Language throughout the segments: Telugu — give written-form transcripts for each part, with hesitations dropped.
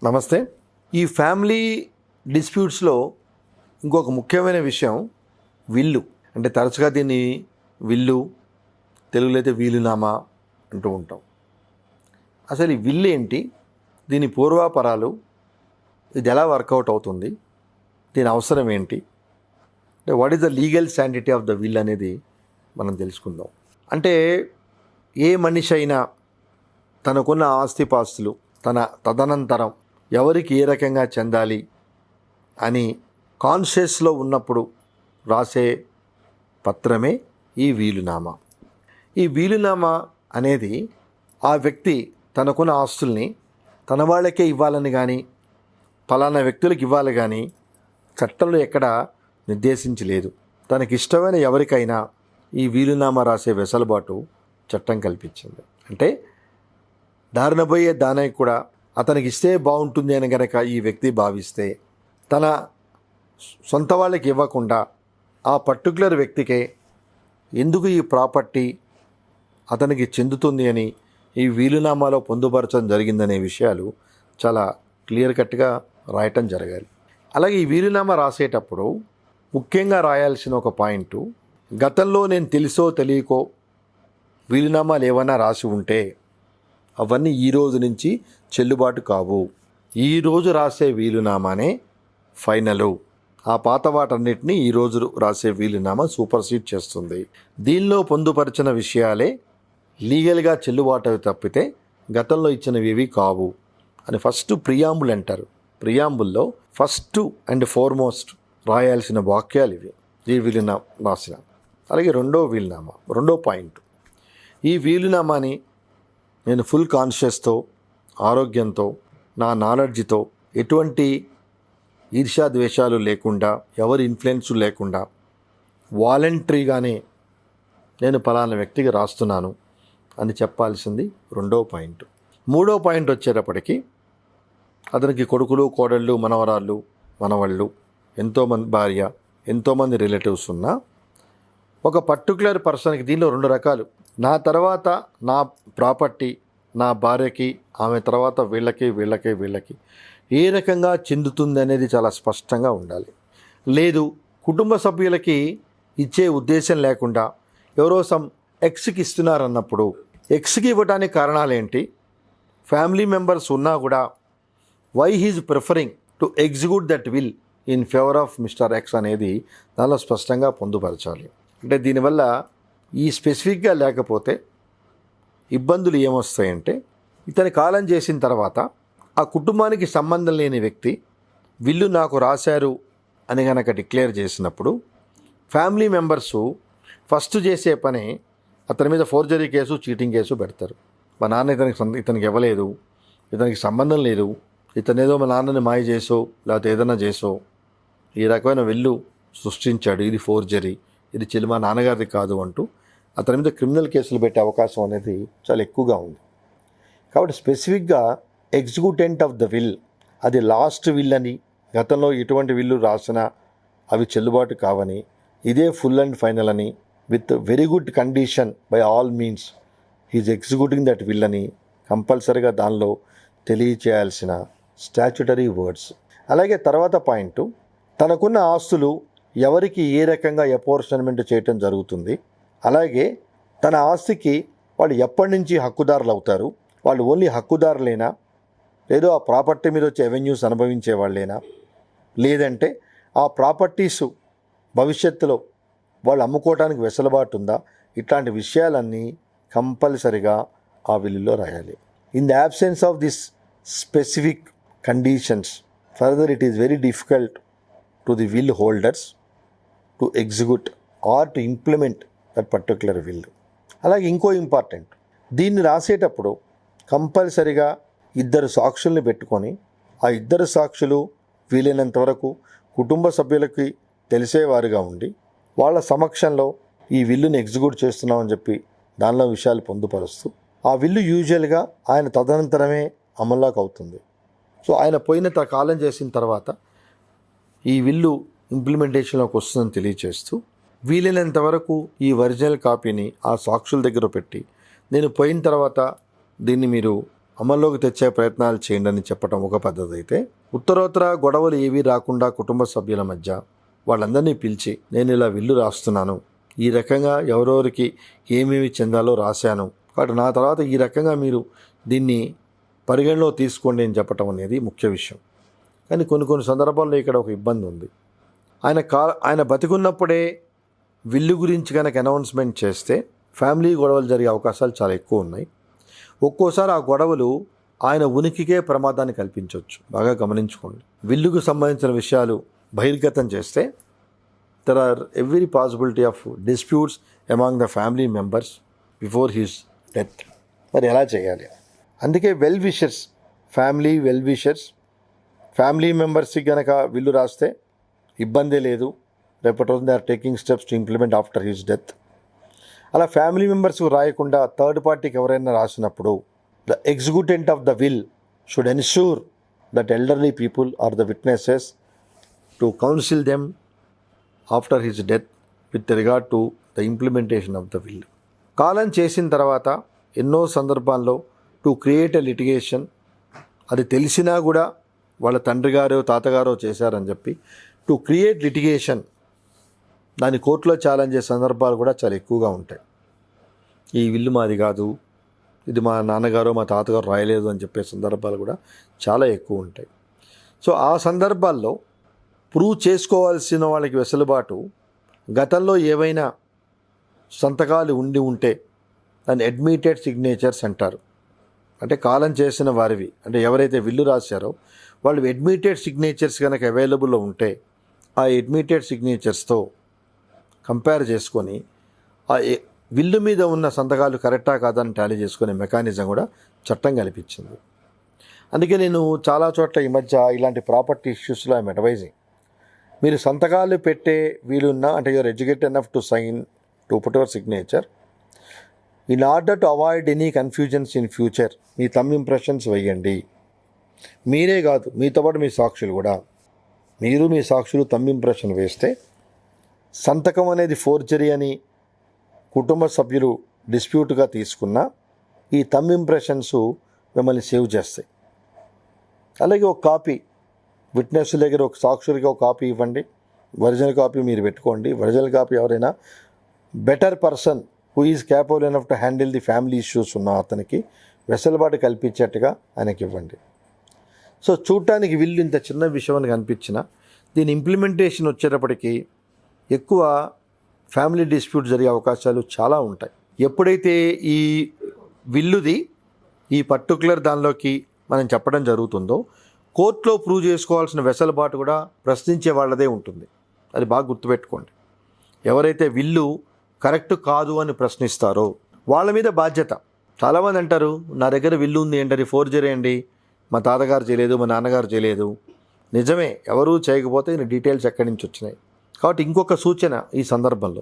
నమస్తే. ఈ ఫ్యామిలీ డిస్ప్యూట్స్లో ఇంకొక ముఖ్యమైన విషయం విల్లు. అంటే తరచుగా దీన్ని విల్లు, తెలుగులో అయితే వీలునామా అంటూ ఉంటాం. అసలు ఈ విల్లు ఏంటి, దీని పూర్వాపరాలు, ఇది ఎలా వర్కౌట్ అవుతుంది, దీని అవసరం ఏంటి, అంటే what is the legal sanctity of the will అనేది మనం తెలుసుకుందాం. అంటే ఏ మనిషి అయినా తనకున్న ఆస్తిపాస్తులు తన తదనంతరం ఎవరికి ఏ రకంగా చెందాలి అని కాన్షియస్లో ఉన్నప్పుడు రాసే పత్రమే ఈ వీలునామా. ఈ వీలునామా అనేది ఆ వ్యక్తి తనకున్న ఆస్తుల్ని తన వాళ్ళకే ఇవ్వాలని కానీ ఫలానా వ్యక్తులకు ఇవ్వాలి కానీ చట్టంలో ఎక్కడ నిర్దేశించలేదు. తనకిష్టమైన ఎవరికైనా ఈ వీలునామా రాసే వెసులుబాటు చట్టం కల్పించింది. అంటే దారినపోయే దానయ్య కూడా అతనికి ఇస్తే బాగుంటుంది అని కనుక ఈ వ్యక్తి భావిస్తే తన సొంత వాళ్ళకి ఇవ్వకుండా ఆ పర్టికులర్ వ్యక్తికే ఎందుకు ఈ ప్రాపర్టీ అతనికి చెందుతుంది అని ఈ వీలునామాలో పొందుపరచడం జరిగిందనే విషయాలు చాలా క్లియర్ కట్గా రాయటం జరగాలి. అలాగే ఈ వీలునామా రాసేటప్పుడు ముఖ్యంగా రాయాల్సిన ఒక పాయింట్, గతంలో నేను తెలుసో తెలియకో వీలునామాలు ఏమైనా రాసి ఉంటే అవన్నీ ఈ రోజు నుంచి చెల్లుబాటు కావు. ఈరోజు రాసే వీలునామానే ఫైనలు. ఆ పాత వాటన్నిటిని ఈరోజు రాసే వీలునామా సూపర్సీడ్ చేస్తుంది. దీనిలో పొందుపరిచిన విషయాలే లీగల్గా చెల్లుబాటు తప్పితే గతంలో ఇచ్చినవి కావు అని ఫస్ట్ ప్రియాంబుల్ అంటారు. ప్రియాంబుల్లో ఫస్ట్ అండ్ ఫార్మోస్ట్ రాయాల్సిన వాక్యాలు ఇవి ఈ వీలునామా రాసిన. అలాగే రెండో పాయింట్, ఈ వీలునామాని నేను ఫుల్ కాన్షియస్తో, ఆరోగ్యంతో, నా నాలెడ్జ్తో, ఎటువంటి ఈర్ష్యాద్వేషాలు లేకుండా, ఎవరి ఇన్ఫ్లుయెన్స్ లేకుండా వాలంటరీగానే నేను పలానా వ్యక్తికి రాస్తున్నాను అని చెప్పాల్సింది రెండో పాయింట్. మూడో పాయింట్ వచ్చేటప్పటికి అతనికి కొడుకులు, కోడళ్ళు, మనవరాళ్ళు, మనవళ్ళు, ఎంతోమంది భార్య, ఎంతోమంది రిలేటివ్స్ ఉన్నా ఒక పర్టికులర్ పర్సన్కి, దీనిలో రెండు రకాలు, నా తర్వాత నా ప్రాపర్టీ నా భార్యకి, ఆమె తర్వాత వీళ్ళకి ఏ రకంగా చెందుతుంది అనేది చాలా స్పష్టంగా ఉండాలి. లేదు కుటుంబ సభ్యులకి ఇచ్చే ఉద్దేశం లేకుండా ఎవరో సమ్ ఎక్స్కి ఇస్తున్నారన్నప్పుడు ఎక్స్కి ఇవ్వడానికి కారణాలు ఏంటి, ఫ్యామిలీ మెంబర్స్ ఉన్నా కూడా why he's preferring to execute that will in favour of mister X అనేది దానిలో స్పష్టంగా పొందుపరచాలి. అంటే దీనివల్ల ఈ స్పెసిఫిక్గా లేకపోతే ఇబ్బందులు ఏమొస్తాయంటే, ఇతని కాలం చేసిన తర్వాత ఆ కుటుంబానికి సంబంధం లేని వ్యక్తి విల్లు నాకు రాశారు అని కనుక డిక్లేర్ చేసినప్పుడు ఫ్యామిలీ మెంబర్సు ఫస్ట్ చేసే పని అతని మీద ఫోర్జరీ కేసు, చీటింగ్ కేసు పెడతారు. మా నాన్న ఇతనికి ఇవ్వలేదు, ఇతనికి సంబంధం లేదు, ఇతనేదో మా నాన్నని మాయ చేసో లేకపోతే ఏదైనా చేసో ఈ రకమైన విల్లు సృష్టించాడు, ఇది ఫోర్జరీ, ఇది మా నాన్నగారిది కాదు అంటూ అతని మీద క్రిమినల్ కేసులు పెట్టే అవకాశం అనేది చాలా ఎక్కువగా ఉంది. కాబట్టి స్పెసిఫిక్గా ఎగ్జిక్యూటెంట్ ఆఫ్ ద విల్, అది లాస్ట్ విల్ అని, గతంలో ఎటువంటి విల్లు రాసినా అవి చెల్లుబాటు కావని, ఇదే ఫుల్ అండ్ ఫైనల్ అని, with very good condition by all means he's executing that will అని కంపల్సరీగా దానిలో తెలియచేయాల్సిన స్టాచ్యుటరీ వర్డ్స్. అలాగే తర్వాత పాయింట్, తనకున్న ఆస్తులు ఎవరికి ఏ రకంగా అపోర్షన్మెంట్ చేయటం జరుగుతుంది, అలాగే తన ఆస్తికి వాళ్ళు ఎప్పటి నుంచి హక్కుదారులు అవుతారు, వాళ్ళు ఓన్లీ హక్కుదారులేనా, లేదో ఆ ప్రాపర్టీ మీద వచ్చే అవెన్యూస్ అనుభవించే వాళ్ళేనా, లేదంటే ఆ ప్రాపర్టీసు భవిష్యత్తులో వాళ్ళు అమ్ముకోవడానికి వెసులుబాటు ఉందా, ఇట్లాంటి విషయాలన్నీ కంపల్సరిగా ఆ విల్లులో రాయాలి. In the absence of this specific conditions further it is very difficult to the will holders to execute or to implement that particular will. అలాగే ఇంకో ఇంపార్టెంట్, దీన్ని రాసేటప్పుడు కంపల్సరిగా ఇద్దరు సాక్షుల్ని పెట్టుకొని ఆ ఇద్దరు సాక్షులు వీలైనంత వరకు కుటుంబ సభ్యులకి తెలిసేవారుగా ఉండి వాళ్ళ సమక్షంలో ఈ విల్లుని ఎగ్జిక్యూట్ చేస్తున్నామని చెప్పి దానిలో విషయాలు పొందుపరుస్తూ, ఆ విల్లు యూజువల్గా ఆయన తదనంతరమే అమల్లోకి అవుతుంది. సో ఆయన పోయిన కాలం చేసిన తర్వాత ఈ విల్లు ఇంప్లిమెంటేషన్లోకి వస్తుందని తెలియచేస్తూ వీలైనంత వరకు ఈ ఒరిజినల్ కాపీని ఆ సాక్షుల దగ్గర పెట్టి, నేను పోయిన తర్వాత దీన్ని మీరు అమల్లోకి తెచ్చే ప్రయత్నాలు చేయండి అని చెప్పడం ఒక పద్ధతి అయితే, ఉత్తరోత్తర గొడవలు ఏవీ రాకుండా కుటుంబ సభ్యుల మధ్య వాళ్ళందరినీ పిలిచి నేను ఇలా విల్లు రాస్తున్నాను, ఈ రకంగా ఎవరెవరికి ఏమేమి చెందాలో రాశాను, కాబట్టి నా తర్వాత ఈ రకంగా మీరు దీన్ని పరిగణలో తీసుకోండి అని చెప్పటం అనేది ముఖ్య విషయం. కానీ కొన్ని సందర్భాల్లో ఇక్కడ ఒక ఇబ్బంది ఉంది. ఆయన బతికున్నప్పుడే విల్లు గురించి కనుక అనౌన్స్మెంట్ చేస్తే ఫ్యామిలీ గొడవలు జరిగే అవకాశాలు చాలా ఎక్కువ ఉన్నాయి. ఒక్కోసారి ఆ గొడవలు ఆయన ఉనికికే ప్రమాదాన్ని కల్పించవచ్చు. బాగా గమనించుకోండి. విల్లుకు సంబంధించిన విషయాలు బహిర్గతం చేస్తే there or every possibility of disputes among the family members before his death. మరి ఎలా చేయాలి? అందుకే ఫ్యామిలీ మెంబర్స్కి కనుక విల్లు రాస్తే ఇబ్బందే లేదు. రేపటి రోజు they are taking steps to implement after his death. అలా ఫ్యామిలీ మెంబర్స్కు రాయకుండా థర్డ్ పార్టీకి ఎవరైనా రాసినప్పుడు the executant of the will should ensure that elderly people are the witnesses to counsel them after his death with regard to the implementation of the will. కాలం చేసిన తర్వాత ఎన్నో సందర్భాల్లో టు క్రియేట్ ఎ లిటిగేషన్, అది తెలిసినా కూడా వాళ్ళ తండ్రి గారో తాతగారో చేశారని చెప్పి టు క్రియేట్ లిటిగేషన్, దాన్ని కోర్టులో ఛాలెంజ్ చేసే సందర్భాలు కూడా చాలా ఎక్కువగా ఉంటాయి. ఈ విల్లు మాది కాదు, ఇది మా నాన్నగారు మా తాతగారు రాయలేదు అని చెప్పే సందర్భాలు కూడా చాలా ఎక్కువ ఉంటాయి. సో ఆ సందర్భాల్లో ప్రూవ్ చేసుకోవాల్సిన వాళ్ళకి వెసులుబాటు గతంలో ఏవైనా సంతకాలు ఉంటే దాన్ని అడ్మిటెడ్ సిగ్నేచర్స్ అంటారు. అంటే కాలం చేసిన వారివి, అంటే ఎవరైతే విల్లు రాశారో వాళ్ళు అడ్మిటెడ్ సిగ్నేచర్స్ కనుక అవైలబుల్లో ఉంటే ఆ అడ్మిటెడ్ సిగ్నేచర్స్తో కంపేర్ చేసుకొని ఆ విల్లు మీద ఉన్న సంతకాలు కరెక్టా కాదని టాలీ చేసుకునే మెకానిజం కూడా చట్టం కల్పించింది. అందుకే నేను చాలా చోట్ల ఈ మధ్య ఇలాంటి ప్రాపర్టీ ఇష్యూస్లో ఐఎమ్ అడ్వైజింగ్, మీరు సంతకాలు పెట్టే వీలున్నా, అంటే you're educated enough to sign to put your signature in order to avoid any confusions in future. మీ థంబ్ ఇంప్రెషన్స్ వేయండి. మీరే కాదు, మీతో పాటు మీ సాక్షులు కూడా, మీ సాక్షులు థంబ్ ఇంప్రెషన్ వేస్తే సంతకం అనేది ఫోర్జరీ అని కుటుంబ సభ్యులు డిస్ప్యూట్గా తీసుకున్న ఈ థంబ్ ఇంప్రెషన్స్ మిమ్మల్ని సేవ్ చేస్తాయి. అలాగే ఒక కాపీ విట్నెస్ దగ్గర ఒక సాక్షులకి ఒక కాపీ ఇవ్వండి, ఒరిజినల్ కాపీ మీరు పెట్టుకోండి. ఒరిజినల్ కాపీ ఎవరైనా better person who is capable enough to handle the family issues ఉన్న అతనికి వెసులుబాటు కల్పించేట్టుగా ఆయనకి ఇవ్వండి. సో చూడటానికి విల్లు ఇంత చిన్న విషయం అని కనిపించిన దీని ఇంప్లిమెంటేషన్ వచ్చేటప్పటికి ఎక్కువ ఫ్యామిలీ డిస్ప్యూట్ జరిగే అవకాశాలు చాలా ఉంటాయి. ఎప్పుడైతే ఈ విల్లుది ఈ పర్టికులర్ దానిలోకి మనం చెప్పడం జరుగుతుందో కోర్టులో ప్రూవ్ చేసుకోవాల్సిన వెసులుబాటు కూడా ప్రశ్నించే వాళ్ళదే ఉంటుంది. అది బాగా గుర్తుపెట్టుకోండి. ఎవరైతే విల్లు కరెక్ట్ కాదు అని ప్రశ్నిస్తారో వాళ్ళ మీద బాధ్యత. చాలామంది అంటారు నా దగ్గర విల్లు ఉంది ఏంటది ఫోర్జరీ అండి, మా తాతగారు చేయలేదు, మా నాన్నగారు చేయలేదు. నిజమే, ఎవరూ చేయకపోతే ఈయన డీటెయిల్స్ ఎక్కడి నుంచి వచ్చినాయి. కాబట్టి ఇంకొక సూచన ఈ సందర్భంలో,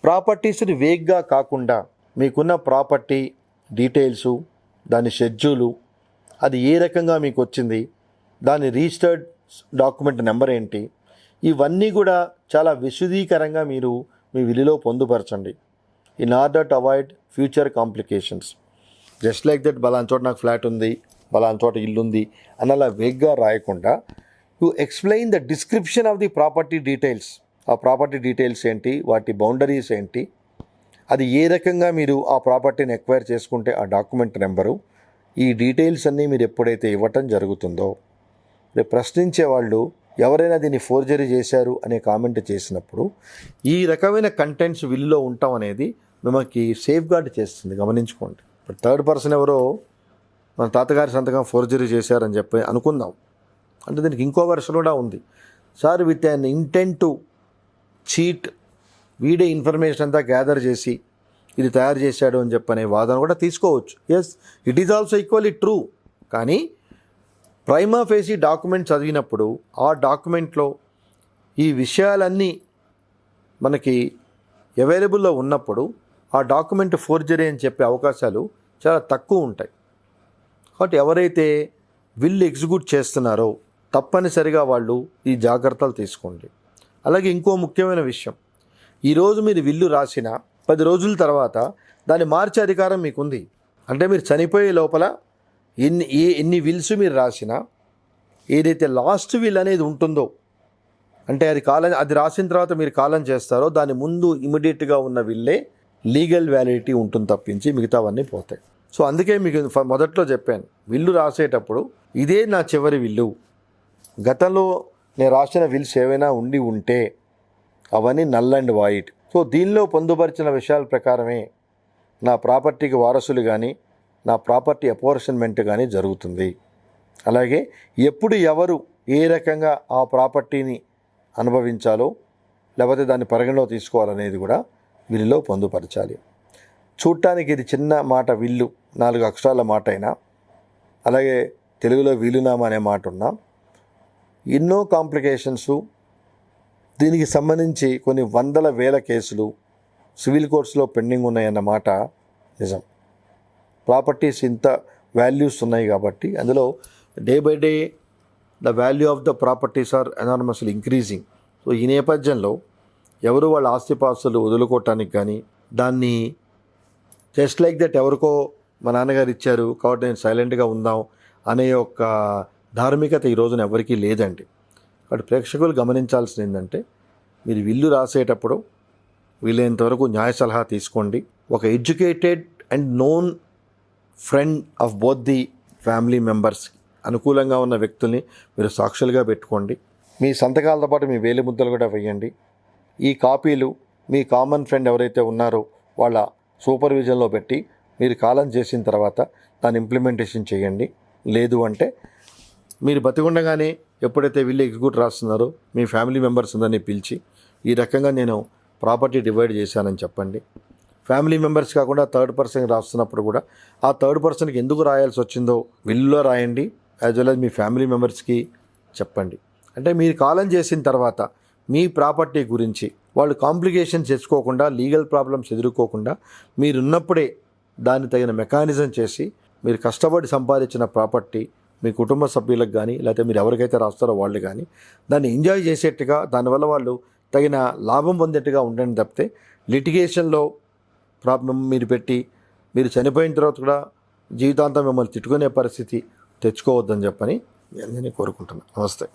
ప్రాపర్టీస్ని వేగ్గా కాకుండా మీకున్న ప్రాపర్టీ డీటెయిల్సు, దాని షెడ్యూలు, అది ఏ రకంగా మీకు వచ్చింది, దాని రిజిస్టర్డ్ డాక్యుమెంట్ నెంబర్ ఏంటి, ఇవన్నీ కూడా చాలా విశదీకరంగా మీరు మీ విల్లులో పొందుపరచండి. In order to avoid future complications. Just like that బలానా చోట నాకు ఫ్లాట్ ఉంది, బలానా చోట ఇల్లు ఉంది అని అలా వేగ్గా రాయకుండా you explain the description of the property details. ఆ ప్రాపర్టీ డీటెయిల్స్ ఏంటి, వాటి బౌండరీస్ ఏంటి, అది ఏ రకంగా మీరు ఆ ప్రాపర్టీని ఎక్వైర్ చేసుకుంటే ఆ డాక్యుమెంట్ నెంబరు, ఈ డీటెయిల్స్ అన్నీ మీరు ఎప్పుడైతే ఇవ్వటం జరుగుతుందో రేపు ప్రశ్నించే వాళ్ళు ఎవరైనా దీన్ని ఫోర్జరీ చేశారు అనే కామెంట్ చేసినప్పుడు ఈ రకమైన కంటెంట్స్ విల్లులో ఉండటం అనేది మిమ్మల్ని సేఫ్ గార్డ్ చేస్తుంది. గమనించుకోండి. బట్ థర్డ్ పర్సన్ ఎవరో మన తాతగారి సంతకం ఫోర్జరీ చేశారని చెప్పి అనుకుందాం అంటే దీనికి ఇంకో వెర్షన్ కూడా ఉంది. Sir with an intent to cheat, వీడే ఇన్ఫర్మేషన్ అంతా గ్యాదర్ చేసి ఇది తయారు చేశాడు అని చెప్పనే వాదన కూడా తీసుకోవచ్చు. Yes, it is also equally true. కానీ ప్రైమా ఫేసి డాక్యుమెంట్ చదివినప్పుడు ఆ డాక్యుమెంట్లో ఈ విషయాలన్నీ మనకి అవైలబుల్లో ఉన్నప్పుడు ఆ డాక్యుమెంట్ ఫోర్జరీ అని చెప్పే అవకాశాలు చాలా తక్కువ ఉంటాయి. కాబట్టి ఎవరైతే విల్ ఎగ్జిక్యూట్ చేస్తున్నారో తప్పనిసరిగా వాళ్ళు ఈ జాగ్రత్తలు తీసుకోండి. అలాగే ఇంకో ముఖ్యమైన విషయం, ఈరోజు మీరు విల్లు రాసిన 10 రోజుల తర్వాత దాన్ని మార్చే అధికారం మీకుంది. అంటే మీరు చనిపోయే లోపల ఎన్ని విల్స్ మీరు రాసినా ఏదైతే లాస్ట్ విల్ అనేది ఉంటుందో, అంటే అది రాసిన తర్వాత మీరు కాలం చేస్తారో దాని ముందు ఇమీడియట్గా ఉన్న విల్లే లీగల్ వ్యాలిడిటీ ఉంటుంది తప్పించి మిగతావన్నీ పోతాయి. సో అందుకే మీకు మొదట్లో చెప్పాను, విల్లు రాసేటప్పుడు ఇదే నా చివరి విల్లు, గతంలో నేను రాసిన విల్స్ ఏవైనా ఉంటే అవన్నీ నల్ అండ్ వాయిడ్. సో దీనిలో పొందుపరిచిన విషయాల ప్రకారమే నా ప్రాపర్టీకి వారసులు కానీ నా ప్రాపర్టీ అపోర్షన్మెంట్ కానీ జరుగుతుంది. అలాగే ఎప్పుడు ఎవరు ఏ రకంగా ఆ ప్రాపర్టీని అనుభవించాలో లేకపోతే దాన్ని పరిగణలో తీసుకోవాలనేది కూడా విల్లులో పొందుపరచాలి. చూడటానికి ఇది చిన్న మాట విల్లు, 4 అక్షరాల మాట అయినా, అలాగే తెలుగులో వీలునామా అనే మాట ఉన్నా ఎన్నో కాంప్లికేషన్స్, దీనికి సంబంధించి కొన్ని వందల వేల కేసులు సివిల్ కోర్ట్స్లో పెండింగ్ ఉన్నాయన్న మాట నిజం. ప్రాపర్టీస్ ఇంత వాల్యూస్ ఉన్నాయి కాబట్టి అందులో day by day the value of the properties are enormously increasing. So ఈ నేపథ్యంలో ఎవరు వాళ్ళ ఆస్తిపాస్తులు వదులుకోవటానికి కానీ, దాన్ని జస్ట్ లైక్ దట్ ఎవరికో మా నాన్నగారు ఇచ్చారు కాబట్టి నేను సైలెంట్గా ఉందాం అనే ఒక ధార్మికత ఈ రోజున ఎవరికీ లేదండి. కాబట్టి ప్రేక్షకులు గమనించాల్సింది ఏంటంటే, మీరు విల్లు రాసేటప్పుడు వీలైనంతవరకు న్యాయ సలహా తీసుకోండి. ఒక educated and known friend of both the family members, అనుకూలంగా ఉన్న వ్యక్తుల్ని మీరు సాక్షులుగా పెట్టుకోండి. మీ సంతకాలతో పాటు మీ వేలిముద్రలు కూడా వేయండి. ఈ కాపీలు మీ కామన్ ఫ్రెండ్ ఎవరైతే ఉన్నారో వాళ్ళ సూపర్విజన్లో పెట్టి మీరు కాలం చేసిన తర్వాత దాన్ని ఇంప్లిమెంటేషన్ చేయండి. లేదు అంటే మీరు బతికుండగానే ఎప్పుడైతే వీళ్ళు ఎగ్జిక్యూట్ రాస్తున్నారో మీ ఫ్యామిలీ మెంబర్స్ అందరినీ పిలిచి ఈ రకంగా నేను ప్రాపర్టీ డివైడ్ చేశానని చెప్పండి. ఫ్యామిలీ మెంబర్స్ కాకుండా థర్డ్ పర్సన్కి రాస్తున్నప్పుడు కూడా ఆ థర్డ్ పర్సన్కి ఎందుకు రాయాల్సి వచ్చిందో విల్లులో రాయండి. యాజ్ వెల్ యాజ్ మీ ఫ్యామిలీ మెంబర్స్కి చెప్పండి. అంటే మీరు కాలం చేసిన తర్వాత మీ ప్రాపర్టీ గురించి వాళ్ళు కాంప్లికేషన్స్ తెచ్చుకోకుండా, లీగల్ ప్రాబ్లమ్స్ ఎదుర్కోకుండా మీరున్నప్పుడే దాన్ని తగిన మెకానిజం చేసి మీరు కష్టపడి సంపాదించిన ప్రాపర్టీ మీ కుటుంబ సభ్యులకు కానీ లేకపోతే మీరు ఎవరికైతే రాస్తారో వాళ్ళు కానీ దాన్ని ఎంజాయ్ చేసేట్టుగా, దానివల్ల వాళ్ళు తగిన లాభం పొందేట్టుగా ఉండండి తప్పితే లిటిగేషన్లో ప్రాబ్లం మీరు పెట్టి మీరు చనిపోయిన తర్వాత కూడా జీవితాంతం మిమ్మల్ని తిట్టుకునే పరిస్థితి తెచ్చుకోవద్దని చెప్పని నేను కోరుకుంటున్నాను. నమస్తే.